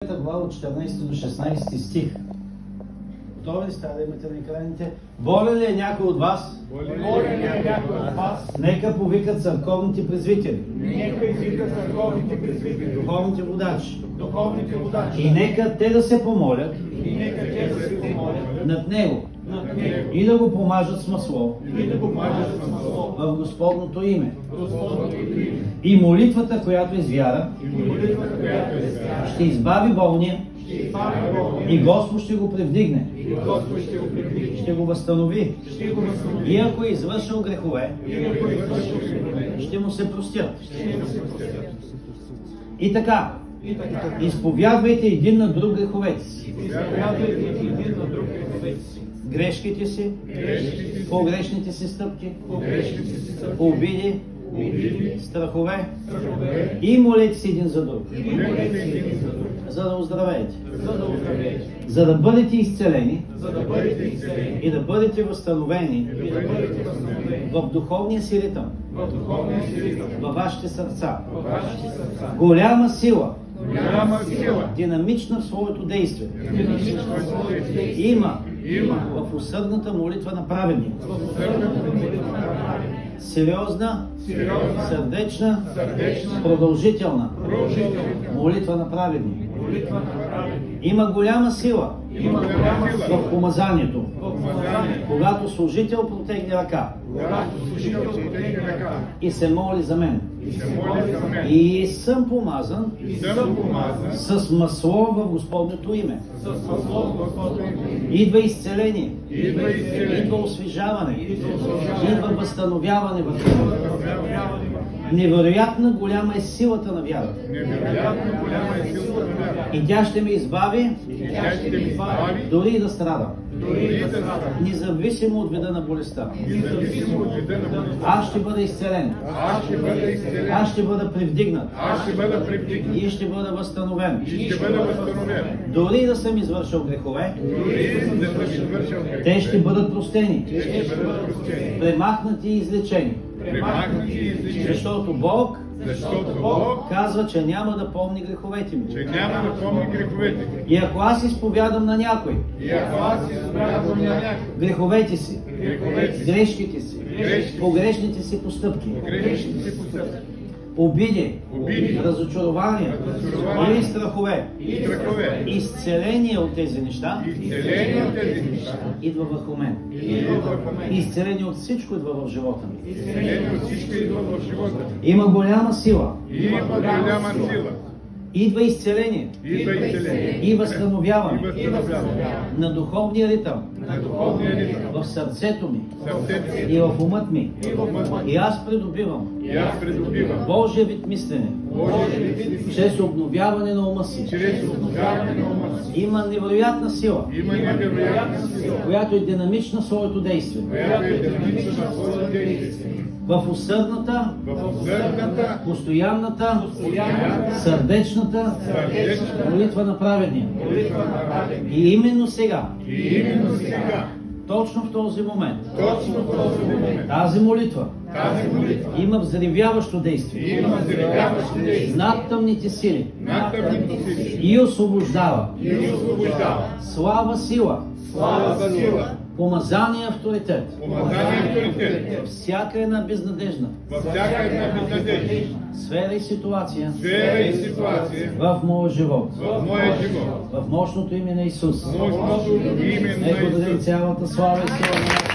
Глава от 14 до 16 стих. Готови ли сте да имате на екраните? Болен ли е някой от вас? Болен ли е някой от вас? Нека повикат църковните презвитери. Нека извикат църковните презвитери. Духовните водачи. Духовните водачи. И нека те да се помолят И нека те да се помолят над него. над него. И да го помажат с масло И да го мажат с масло. в Господното име. Господното име. И молитвата, която е с вяра, И молитвата, която е свята, ще избави болния ще избави болния. и Господ ще го превдигне. И Господ ще го привлича. Ще го възстанови. Ще го възстанови. И ако е извършил грехове, И ако е извършил грехове, ще му се простят. ще му се простят. И така, И така, изповядвайте един на друг греховете си. изповядвайте един на друг греховете си. Грешките си, Грешките си, погрешните си стъпки, погрешните си стъпки, обиди, обиди, страхове страхове и молете се един за друг, и молете един за друг, за да оздравеете, за да оздравеете, за да бъдете изцелени за да бъдете изцелени и да бъдете възстановени и да бъдете възстановени в духовния си ритъм, в духовния си ритъм, във вашите сърца. във вашите сърца. Голяма сила, Голяма сила, динамична в своето действие, динамична в своите действия, има има в усърдната молитва на праведния. в усърдната молитва на праведния. Сериозна, Сериозна, сърдечна, сърдечна, продължителна продължителна молитва на праведния. молитва на праведния. Има голяма сила Има голяма сила в помазанието, в помазанието, когато служител протегне ръка когато служител протегне ръка и се моли за мен. и се моли за мен. И съм помазан И съм помазан с масло в Господното име. с масло в Господното име. Идва изцеление, Идва изцеление, идва освежаване, идва освежаване, идва възстановяване в тялото. възстановяване в Невероятно голяма е силата на вярата. невероятно голяма е силата на вяра. И тя ще ме избави, И тя ще ми избави, дори и да страдам. дори и да страдам. Независимо от вида на болестта. Независимо от вида на болестта. Аз ще бъда изцелен. Аз ще бъда изцелен. Аз ще бъда превдигнат. Аз ще бъда привдигнат. И ще бъда възстановен. И ще бъда възстановен. Дори да съм извършил грехове, Дори да съм извършил грех. те ще бъдат простени, Те ще бъдат простени. премахнати и излечени. Премахнати и излечени. Защото Бог Защото Бог, казва, че няма да помни греховете ми. че няма да помни греховете. И ако аз изповядам на някой И ако аз изповядвам на някой греховете си, греховете си, грешките си, грешките, погрешните си постъпки, грешните си постъпки, обиди, обиди, разочарования разочарования или страхове, и страхове, изцеление от тези неща изцеление от тези неща, идва върху мен. идва върху мен. Изцеление от всичко идва в живота ми. Изцеление от всичко идва в живота. Има голяма сила. Има голяма сила. Идва изцеление Идва изцеление. и възстановяване И възстановяване на духовния ритъм на духовния ритъм, в сърцето ми сърцето си и в умът ми. и в ума. И аз придобивам И аз придобивам Божия вид мислене Божия вид чрез обновяване на ума си. чрез обновяване на ума си. Има невероятна сила, Има невероятна сила, която е динамична в своето действие. която е динамична на своите действия. В усърдната, В усърдната, постоянната, постоянната, сърдечната сърдечна молитва на праведния. молитва на праведния. И именно сега, И именно сега, точно в този момент, точно в този момент, тази молитва тази молитва има взривяващо действие има заребяващи действия над тъмните сили над тъмните сили и освобождава. и освобождава. Слава, сила, Слава, сила, помазание, авторитет. помазание, авторитет. Всяка една безнадежна Във всяка една безнадежда сфера и ситуация сфера и ситуация в моя живот, в моя живот, в мощното име на Исус. мощното име на Нека даде Исус. цялата слава и сила на